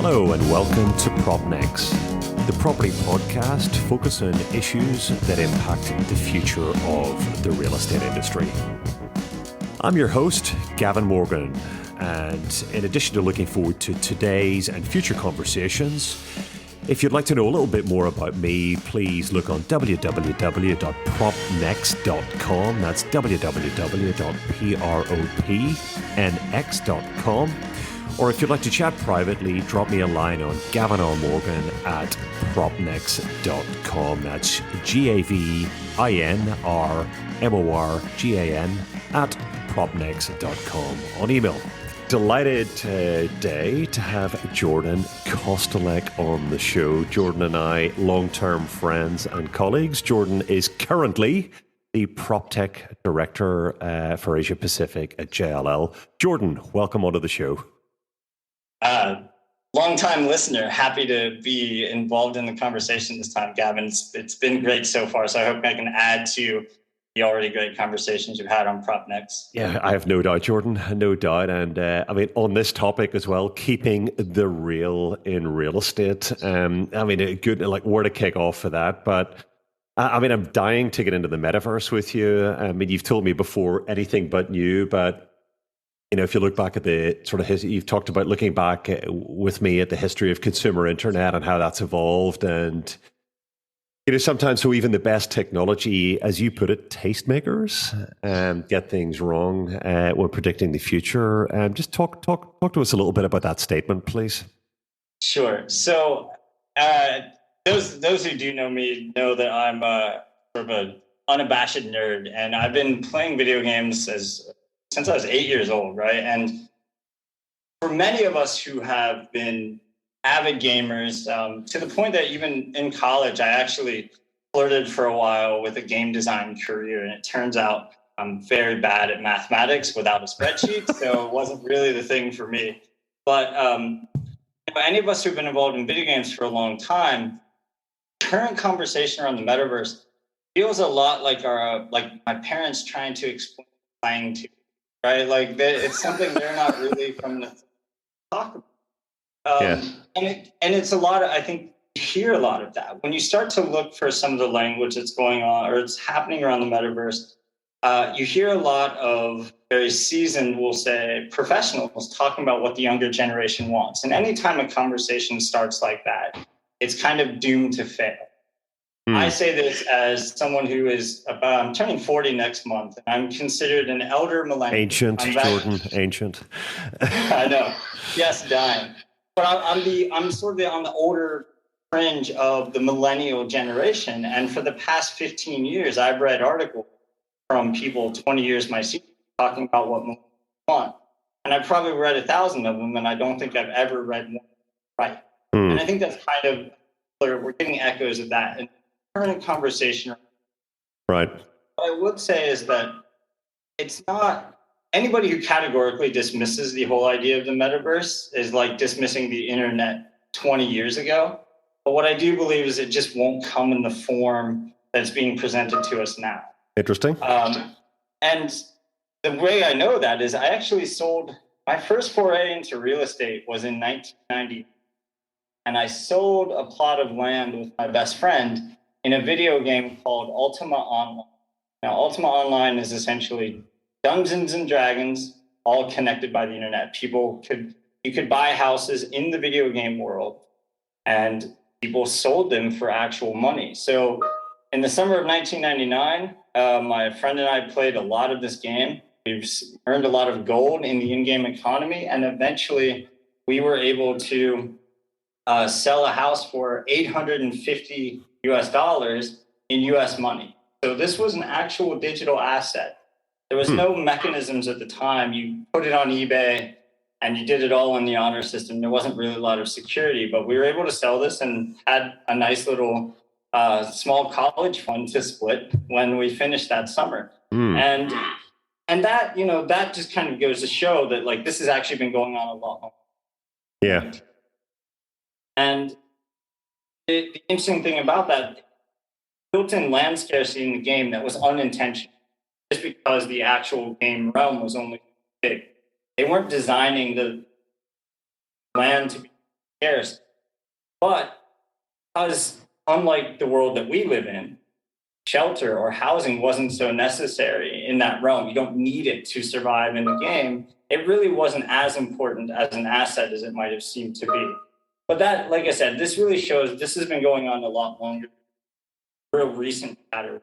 Hello and welcome to PropTech, the property podcast focused on issues that impact the future of the real estate industry. I'm your host, Gavin Morgan, and in addition to looking forward to today's and future conversations, if you'd like to know a little bit more about me, please look on www.propnex.com. That's www.propnex.com. Or if you'd like to chat privately, drop me a line on gavinrmorgan@propnex.com. That's GAVINRMORGAN @propnex.com on email. Delighted today to have Jordan Kostelac on the show. Jordan and I, long-term friends and colleagues. Jordan is currently the PropTech Director for Asia Pacific at JLL. Jordan, welcome onto the show. Long-time listener. Happy to be involved in the conversation this time, Gavin. It's been great so far, so I hope I can add to the already great conversations you've had on PropNex. Yeah, I have no doubt, Jordan, no doubt. And on this topic as well, keeping the real in real estate. Good, like where to kick off for that. But I'm dying to get into the Metaverse with you. You've told me before anything but new, but if you look back at the sort of history, you've talked about looking back with me at the history of consumer internet and how that's evolved. And, sometimes so even the best technology, as you put it, tastemakers get things wrong when predicting the future. Just talk to us a little bit about that statement, please. Sure. So those who do know me know that I'm sort of an unabashed nerd, and I've been playing video games since I was 8 years old, right? And for many of us who have been avid gamers, to the point that even in college, I actually flirted for a while with a game design career. And it turns out I'm very bad at mathematics without a spreadsheet, so it wasn't really the thing for me. But any of us who've been involved in video games for a long time, current conversation around the Metaverse feels a lot like my parents trying to explain lying to. Right, it's something they're not really from the talk about, and it's a lot of, I think you hear a lot of that when you start to look for some of the language that's going on or it's happening around the Metaverse. You hear a lot of very seasoned, we'll say, professionals talking about what the younger generation wants, and anytime a conversation starts like that, it's kind of doomed to fail. I say this as someone who is I'm turning 40 next month. I'm considered an elder millennial. Ancient, Jordan, ancient. I know. Yes, dying. But I'm sort of on the older fringe of the millennial generation. And for the past 15 years, I've read articles from people 20 years my senior talking about what millennials want. And I've probably read 1,000 of them, and I don't think I've ever read one right. And I think that's kind of, we're getting echoes of that. And current conversation. Right. What I would say is that it's not anybody who categorically dismisses the whole idea of the metaverse is like dismissing the internet 20 years ago. But what I do believe is it just won't come in the form that's being presented to us now. Interesting. And the way I know that is I actually sold my first foray into real estate was in 1990. And I sold a plot of land with my best friend in a video game called Ultima Online. Now, Ultima Online is essentially Dungeons and Dragons, all connected by the internet. You could buy houses in the video game world, and people sold them for actual money. So in the summer of 1999, my friend and I played a lot of this game. We've earned a lot of gold in the in-game economy, and eventually we were able to sell a house for $850 in US money. So this was an actual digital asset. There was no mechanisms at the time. You put it on eBay and you did it all in the honor system. There wasn't really a lot of security, but we were able to sell this and had a nice little small college fund to split when we finished that summer. And that, that just kind of goes to show that this has actually been going on a lot longer. Yeah. And the interesting thing about that, built-in land scarcity in the game that was unintentional, just because the actual game realm was only big. They weren't designing the land to be scarce. But because, unlike the world that we live in, shelter or housing wasn't so necessary in that realm. You don't need it to survive in the game. It really wasn't as important as an asset as it might have seemed to be. But that, like I said, this really shows this has been going on a lot longer. Real recent pattern.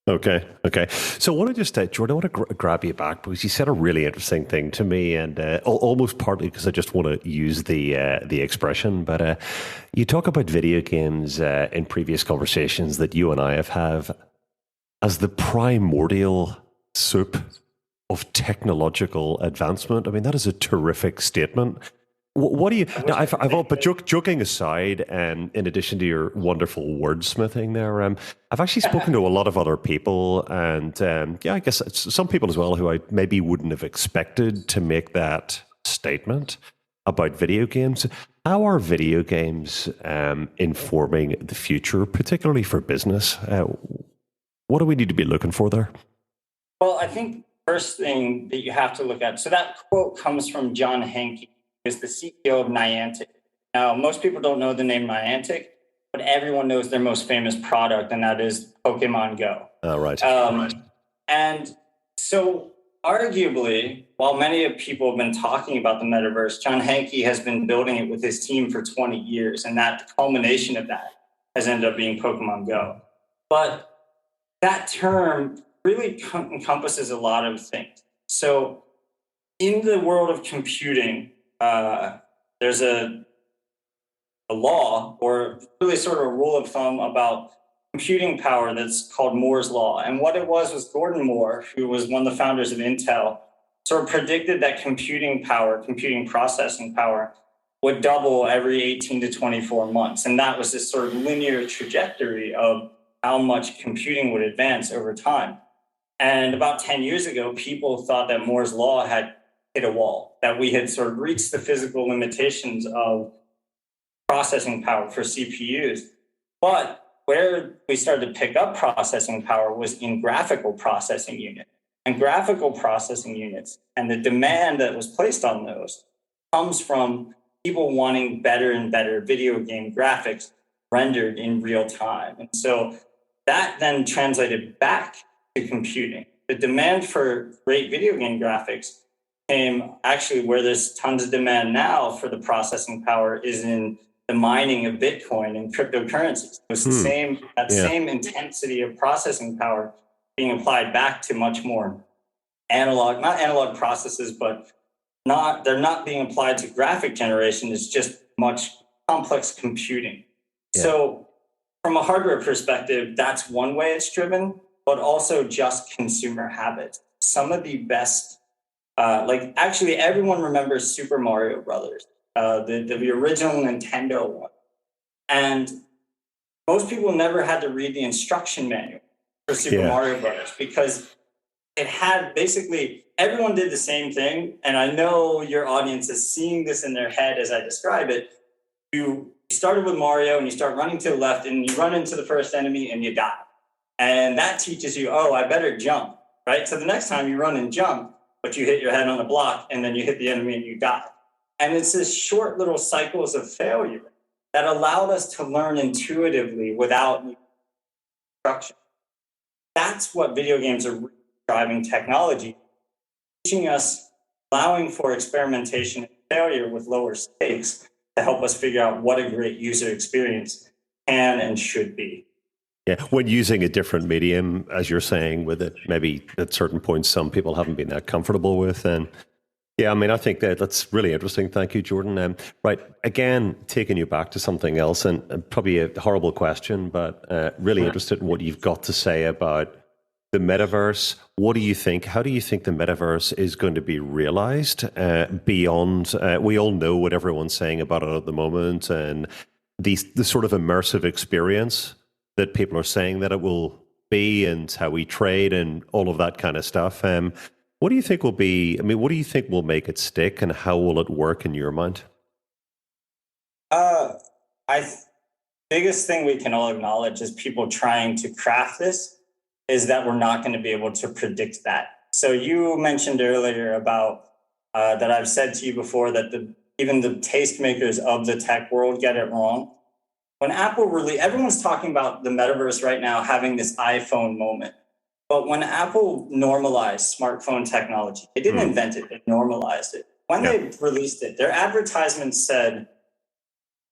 Okay. So I want to just, Jordan, I want to grab you back because you said a really interesting thing to me, and almost partly because I just want to use the expression. But you talk about video games in previous conversations that you and I have as the primordial soup of technological advancement. I mean, that is a terrific statement. What do you? Now, I've all, but joking aside, in addition to your wonderful wordsmithing there, I've actually spoken to a lot of other people, and I guess some people as well who I maybe wouldn't have expected to make that statement about video games. How are video games informing the future, particularly for business? What do we need to be looking for there? Well, I think first thing that you have to look at. So that quote comes from John Henke, is the CEO of Niantic. Now, most people don't know the name Niantic, but everyone knows their most famous product, and that is Pokemon Go. Oh, right. And so, arguably, while many people have been talking about the metaverse, John Henke has been building it with his team for 20 years, and that the culmination of that has ended up being Pokemon Go. But that term really encompasses a lot of things. So, in the world of computing, there's a law, or really sort of a rule of thumb about computing power that's called Moore's Law. And what it was Gordon Moore, who was one of the founders of Intel, sort of predicted that computing processing power would double every 18 to 24 months. And that was this sort of linear trajectory of how much computing would advance over time. And about 10 years ago, people thought that Moore's Law had hit a wall, that we had sort of reached the physical limitations of processing power for CPUs. But where we started to pick up processing power was in graphical processing units. And graphical processing units and the demand that was placed on those comes from people wanting better and better video game graphics rendered in real time. And so that then translated back to computing. The demand for great video game graphics came actually where there's tons of demand now for the processing power is in the mining of Bitcoin and cryptocurrencies. It's the same intensity of processing power being applied back to much more not analog processes, but they're not being applied to graphic generation. It's just much complex computing. Yeah. So from a hardware perspective, that's one way it's driven, but also just consumer habits. Some of the best, actually everyone remembers Super Mario Brothers, the original Nintendo one. And most people never had to read the instruction manual for Super Mario Brothers because it had basically, everyone did the same thing. And I know your audience is seeing this in their head as I describe it. You started with Mario and you start running to the left and you run into the first enemy and you die. And that teaches you, I better jump, right? So the next time you run and jump, but you hit your head on the block and then you hit the enemy and you die. And it's this short little cycles of failure that allowed us to learn intuitively without instruction. That's what video games are driving technology, teaching us, allowing for experimentation and failure with lower stakes to help us figure out what a great user experience can and should be. Yeah, when using a different medium, as you're saying, with it, maybe at certain points, some people haven't been that comfortable with. And yeah, I mean, I think that's really interesting. Thank you, Jordan. Right, again, taking you back to something else, and probably a horrible question, but really interested in what you've got to say about the metaverse. What do you think? How do you think the metaverse is going to be realized beyond? We all know what everyone's saying about it at the moment, and the sort of immersive experience that people are saying that it will be, and how we trade and all of that kind of stuff. What do you think will be? I mean, what do you think will make it stick, and how will it work in your mind? Biggest thing we can all acknowledge is people trying to craft this is that we're not going to be able to predict that. So you mentioned earlier about that I've said to you before that the even the tastemakers of the tech world get it wrong. When Apple really, everyone's talking about the metaverse right now having this iPhone moment. But when Apple normalized smartphone technology, they didn't invent it, they normalized it. When they released it, their advertisement said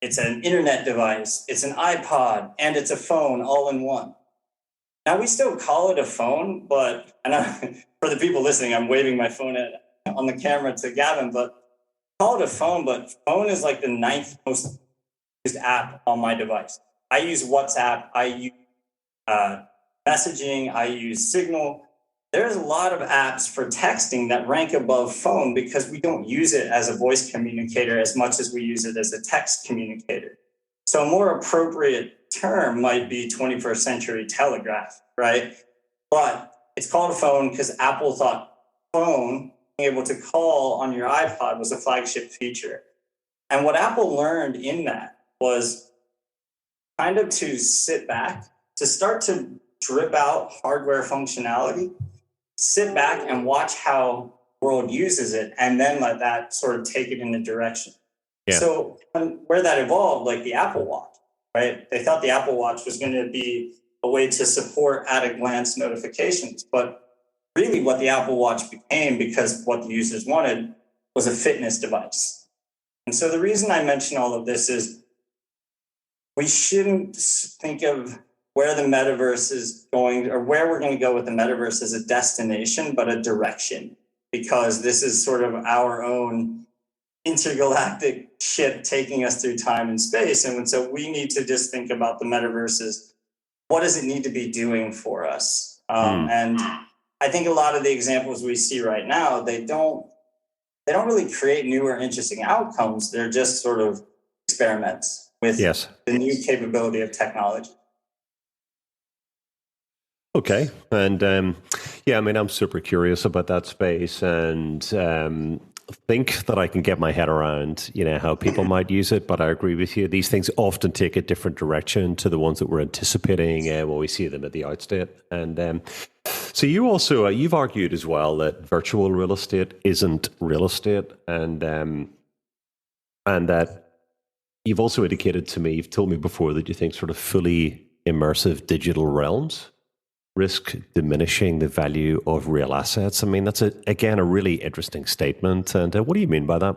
it's an internet device, it's an iPod, and it's a phone all in one. Now we still call it a phone, but, for the people listening, I'm waving my phone on the camera to Gavin, but call it a phone, but phone is like the 9th most used app on my device. I use WhatsApp, I use messaging, I use Signal. There's a lot of apps for texting that rank above phone because we don't use it as a voice communicator as much as we use it as a text communicator. So a more appropriate term might be 21st century telegraph, right? But it's called a phone because Apple thought phone, being able to call on your iPod, was a flagship feature. And what Apple learned in that was kind of to sit back, to start to drip out hardware functionality, sit back and watch how the world uses it, and then let that sort of take it in a direction. Yeah. So where that evolved, like the Apple Watch, right? They thought the Apple Watch was going to be a way to support at-a-glance notifications. But really what the Apple Watch became, because what the users wanted, was a fitness device. And so the reason I mention all of this is we shouldn't think of where the metaverse is going or where we're going to go with the metaverse as a destination, but a direction, because this is sort of our own intergalactic ship taking us through time and space. And so we need to just think about the metaverse as what does it need to be doing for us? And I think a lot of the examples we see right now, they don't really create new or interesting outcomes. They're just sort of experiments with the new capability of technology. Okay. And I'm super curious about that space and think that I can get my head around, how people might use it. But I agree with you. These things often take a different direction to the ones that we're anticipating when we see them at the outset. And so you've argued as well that virtual real estate isn't real estate, and that you've also indicated to me, you've told me before that you think sort of fully immersive digital realms risk diminishing the value of real assets. I mean, that's again a really interesting statement. And what do you mean by that?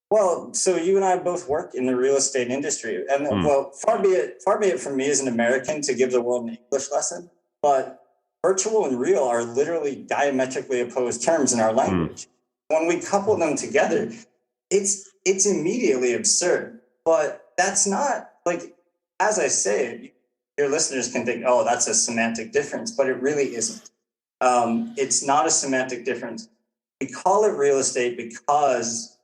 Well, so you and I both work in the real estate industry, and well, far be it from me as an American to give the world an English lesson, but virtual and real are literally diametrically opposed terms in our language. When we couple them together, it's immediately absurd. But that's not, like, as I say it, your listeners can think, oh, that's a semantic difference, but it really isn't. It's not a semantic difference. We call it real estate because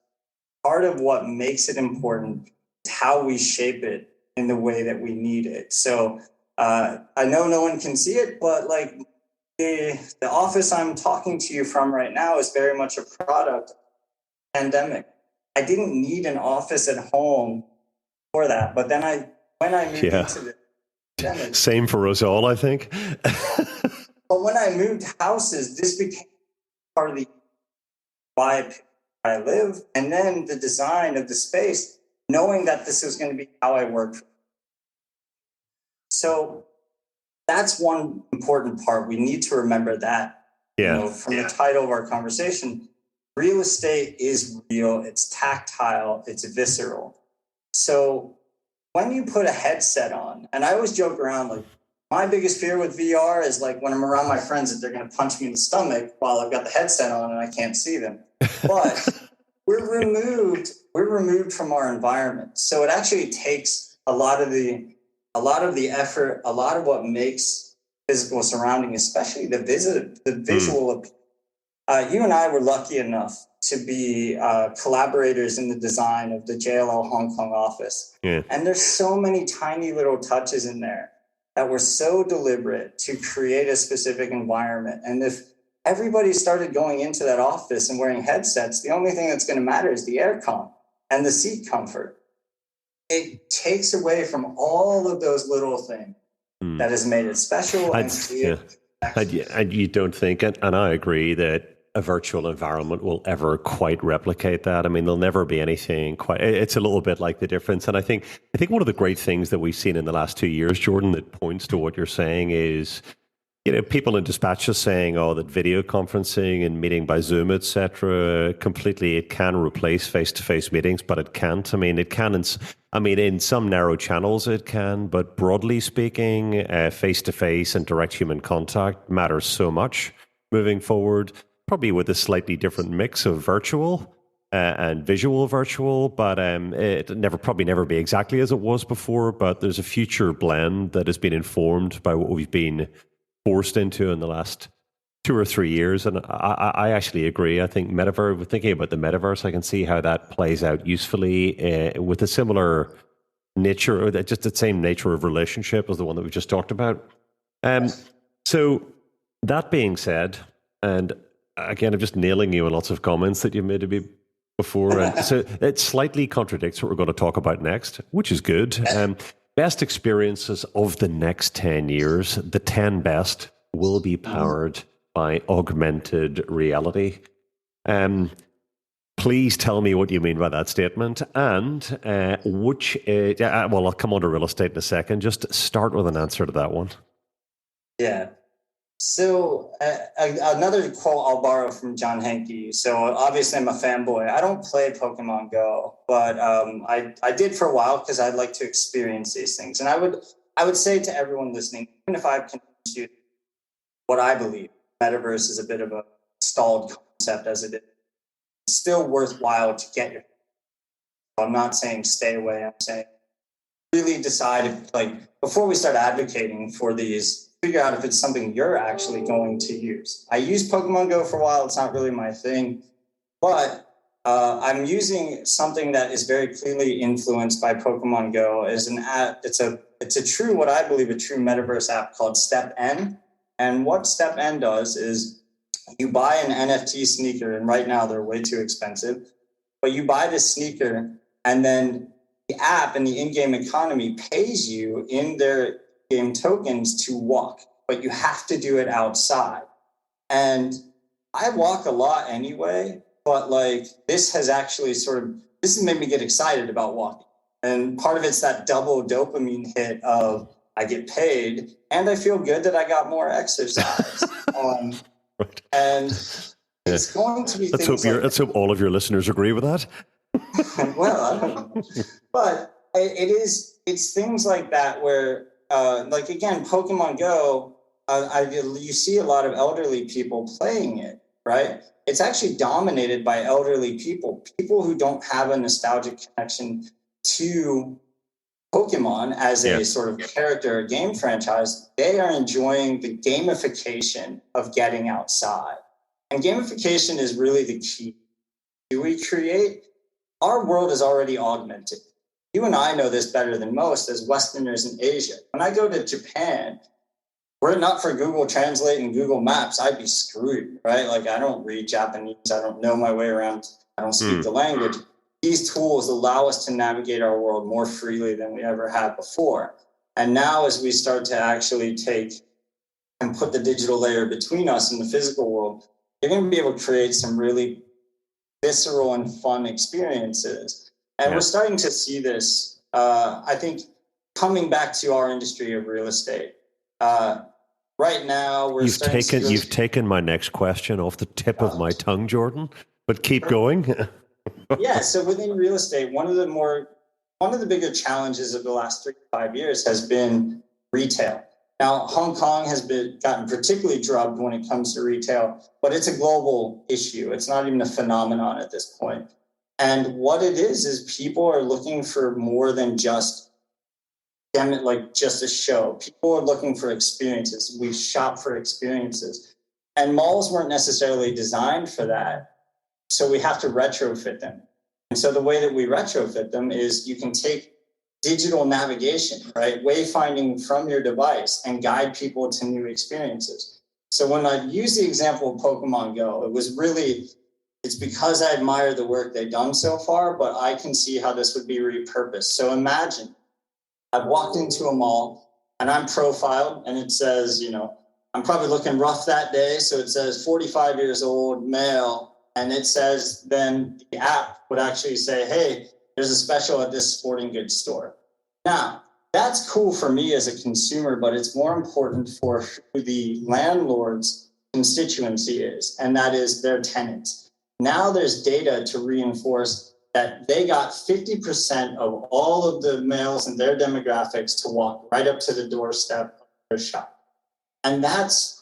part of what makes it important is how we shape it in the way that we need it. So I know no one can see it, but like the office I'm talking to you from right now is very much a product of the pandemic. I didn't need an office at home for that, but then when I moved into the pandemic, same for us all, I think. But when I moved houses, this became part of the why I live, and then the design of the space, knowing that this is going to be how I work. So that's one important part. We need to remember that. From the title of our conversation, real estate is real, it's tactile, it's visceral. So when you put a headset on, and I always joke around, like, my biggest fear with VR is like when I'm around my friends that they're going to punch me in the stomach while I've got the headset on and I can't see them. But we're removed from our environment. So it actually takes a lot of the effort, a lot of what makes physical surrounding, especially the visual. You and I were lucky enough to be collaborators in the design of the JLL Hong Kong office. Yeah. And there's so many tiny little touches in there that were so deliberate to create a specific environment. And if everybody started going into that office and wearing headsets, the only thing that's going to matter is the aircon and the seat comfort. It takes away from all of those little things that has made it special. And you don't think, and I agree that a virtual environment will ever quite replicate that. I mean, there'll never be anything quite. It's a little bit like the difference, and I think one of the great things that we've seen in the last 2 years, Jordan, that points to what you're saying is, people in dispatch just saying, oh, that video conferencing and meeting by Zoom, etc., completely, it can replace face-to-face meetings, but it can't. I mean, it can. In some narrow channels, it can, but broadly speaking, face-to-face and direct human contact matters so much moving forward. Probably with a slightly different mix of virtual and visual virtual, but it probably never be exactly as it was before. But there's a future blend that has been informed by what we've been forced into in the last 2 or 3 years. And I actually agree. I think Metaverse, thinking about the Metaverse, I can see how that plays out usefully with a similar nature, or just the same nature of relationship as the one that we just talked about. So that being said, and again, I'm just nailing you on lots of comments that you made to me before. And so it slightly contradicts what we're going to talk about next, which is good. Best experiences of the next 10 years, the 10 best, will be powered by augmented reality. Please tell me what you mean by that statement. And I'll come on to real estate in a second. Just start with an answer to that one. Yeah. So another quote I'll borrow from John Henke. So obviously I'm a fanboy. I don't play Pokemon Go, but I did for a while because I'd like to experience these things. And I would say to everyone listening, even if I've convinced you what I believe, Metaverse is a bit of a stalled concept as it is, it's still worthwhile to get your. I'm not saying stay away. I'm saying really decide if, before we start advocating for these, figure out if it's something you're actually going to use. I used Pokemon Go for a while. It's not really my thing, but I'm using something that is very clearly influenced by Pokemon Go as an app. It's a true, what I believe, a true Metaverse app called Step N. And what Step N does is you buy an NFT sneaker, and right now they're way too expensive, but you buy this sneaker and then the app and the in-game economy pays you in their game tokens to walk, but you have to do it outside. And I walk a lot anyway, but this has actually this has made me get excited about walking. And part of it's that double dopamine hit of I get paid and I feel good that I got more exercise. Right. And it's going to be let's hope all of your listeners agree with that. Well, I don't know. But it's things like that where again, Pokemon Go, you see a lot of elderly people playing it, right? It's actually dominated by elderly people who don't have a nostalgic connection to Pokemon as a sort of character or game franchise. They are enjoying the gamification of getting outside. And gamification is really the key. Do we create? Our world is already augmented. You and I know this better than most as Westerners in Asia. When I go to Japan, were it not for Google Translate and Google Maps, I'd be screwed, right? I don't read Japanese. I don't know my way around. I don't speak the language. These tools allow us to navigate our world more freely than we ever had before. And now as we start to actually take and put the digital layer between us and the physical world, you're going to be able to create some really visceral and fun experiences. And we're starting to see this, I think, coming back to our industry of real estate. Right now, you've taken my next question off the tip of my tongue, Jordan, but keep going. Yeah, so within real estate, one of the bigger challenges of the last 3 to 5 years has been retail. Now, Hong Kong has gotten particularly drubbed when it comes to retail, but it's a global issue. It's not even a phenomenon at this point. And what it is people are looking for more than just a show. People are looking for experiences. We shop for experiences. And malls weren't necessarily designed for that. So we have to retrofit them. And so the way that we retrofit them is you can take digital navigation, right? Wayfinding from your device and guide people to new experiences. So when I use the example of Pokemon Go, it's because I admire the work they've done so far, but I can see how this would be repurposed. So imagine I've walked into a mall and I'm profiled and it says, I'm probably looking rough that day. So it says 45 years old, male. And it says then the app would actually say, hey, there's a special at this sporting goods store. Now, that's cool for me as a consumer, but it's more important for who the landlord's constituency is, and that is their tenants. Now there's data to reinforce that they got 50% of all of the males in their demographics to walk right up to the doorstep of their shop. And that's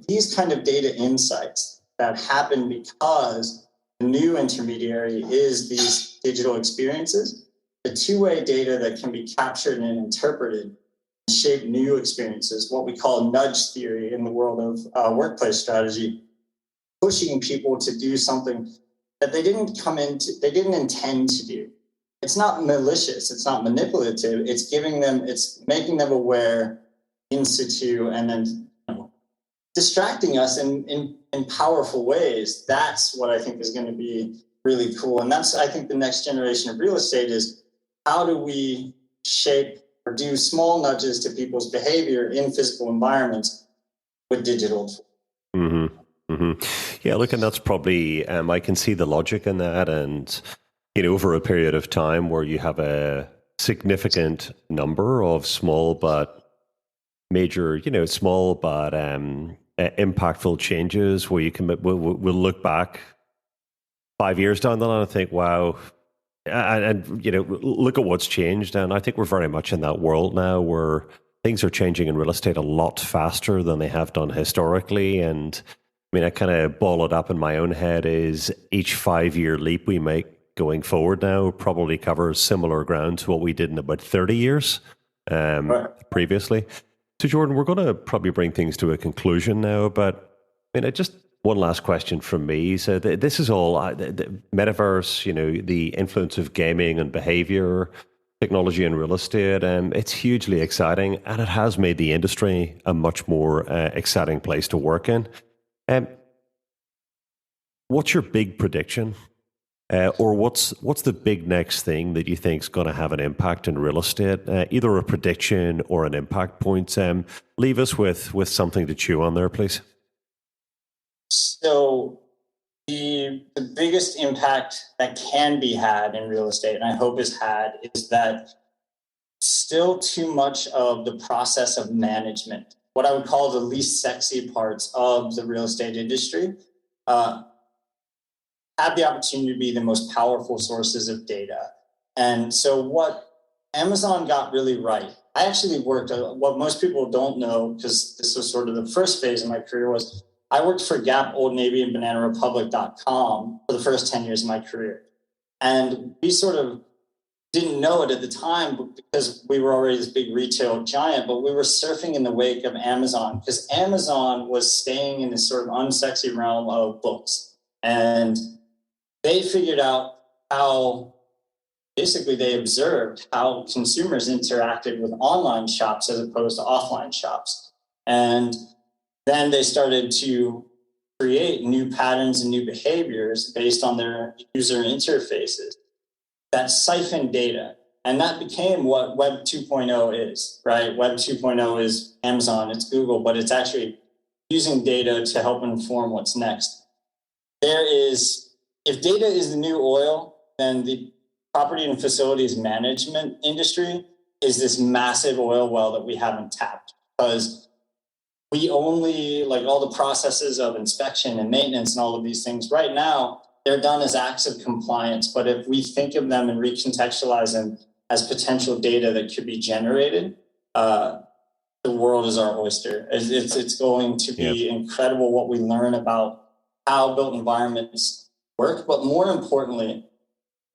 these kind of data insights that happen because the new intermediary is these digital experiences, the two-way data that can be captured and interpreted and shape new experiences, what we call nudge theory in the world of workplace strategy, pushing people to do something that they didn't intend to do. It's not malicious, it's not manipulative, it's making them aware in situ and then distracting us in powerful ways. That's what I think is going to be really cool. And that's, I think, the next generation of real estate is how do we shape or do small nudges to people's behavior in physical environments with digital tools. Mm-hmm. Mm-hmm. Yeah, look, and that's probably, I can see the logic in that. And, over a period of time where you have a significant number of small but major, small but impactful changes where you can, we'll look back 5 years down the line and think, wow, and look at what's changed. And I think we're very much in that world now where things are changing in real estate a lot faster than they have done historically. And I mean, I kind of ball it up in my own head is each 5-year leap we make going forward now probably covers similar ground to what we did in about 30 years previously. So Jordan, we're going to probably bring things to a conclusion now, but I mean, just one last question from me. So this is all the Metaverse, the influence of gaming and behavior, technology and real estate. It's hugely exciting, and it has made the industry a much more exciting place to work in. What's your big prediction? Or what's the big next thing that you think is going to have an impact in real estate? Either a prediction or an impact point. Leave us with something to chew on there, please. So the biggest impact that can be had in real estate, and I hope is had, is that still too much of the process of management, what I would call the least sexy parts of the real estate industry, have the opportunity to be the most powerful sources of data. And so what Amazon got really right, I actually worked, what most people don't know, because this was sort of the first phase of my career, was I worked for Gap, Old Navy, and BananaRepublic.com for the first 10 years of my career. And we sort of didn't know it at the time because we were already this big retail giant, but we were surfing in the wake of Amazon because Amazon was staying in this sort of unsexy realm of books. And they figured out how, basically they observed how consumers interacted with online shops as opposed to offline shops. And then they started to create new patterns and new behaviors based on their user interfaces that siphon data. And that became what Web 2.0 is, right? Web 2.0 is Amazon, it's Google, but it's actually using data to help inform what's next. If data is the new oil, then the property and facilities management industry is this massive oil well that we haven't tapped because we only, like all the processes of inspection and maintenance and all of these things right now, they're done as acts of compliance. But if we think of them and recontextualize them as potential data that could be generated, the world is our oyster. It's going to be incredible what we learn about how built environments work, but more importantly,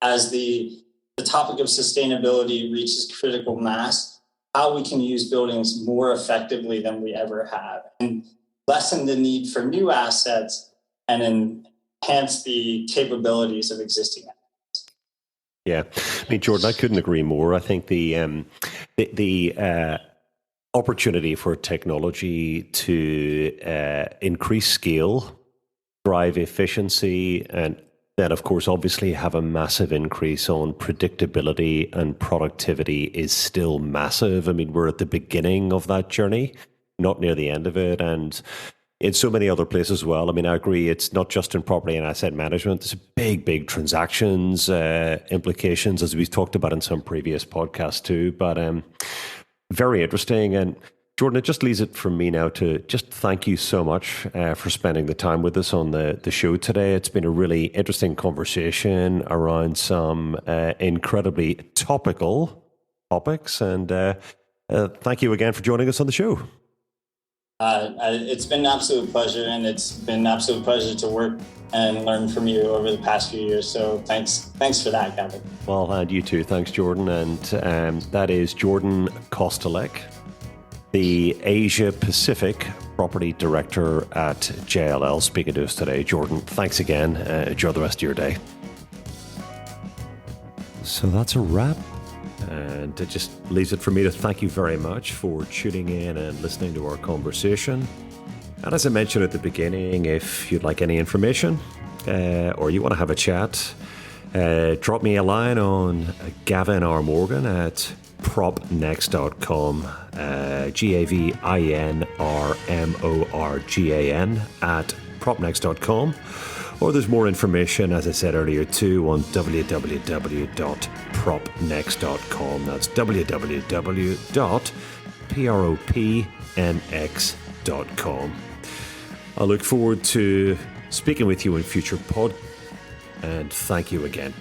as the topic of sustainability reaches critical mass, how we can use buildings more effectively than we ever have and lessen the need for new assets and enhance the capabilities of existing assets. Yeah, I mean, Jordan, I couldn't agree more. I think the opportunity for technology to increase scale, drive efficiency, and then, of course, obviously have a massive increase on predictability and productivity is still massive. I mean, we're at the beginning of that journey. not near the end of it. And in so many other places as well. I mean, I agree, it's not just in property and asset management. There's big transactions, implications, as we've talked about in some previous podcasts too. But very interesting. And Jordan, it just leaves it for me now to just thank you so much for spending the time with us on the show today. It's been a really interesting conversation around some incredibly topical topics. And thank you again for joining us on the show. It's been an absolute pleasure, and it's been an absolute pleasure to work and learn from you over the past few years. So thanks for that, Gavin. Well, and you too. Thanks, Jordan. And that is Jordan Kostelac, the Asia Pacific Property Director at JLL, speaking to us today. Jordan, thanks again. Enjoy the rest of your day. So that's a wrap. And it just leaves it for me to thank you very much for tuning in and listening to our conversation. And as I mentioned at the beginning, if you'd like any information or you want to have a chat, drop me a line on Gavin R. Morgan at propnext.com, GavinRmorgan at propnext.com. Or there's more information, as I said earlier, too, on www.propnext.com. That's www.propnext.com. I look forward to speaking with you in future pod, and thank you again.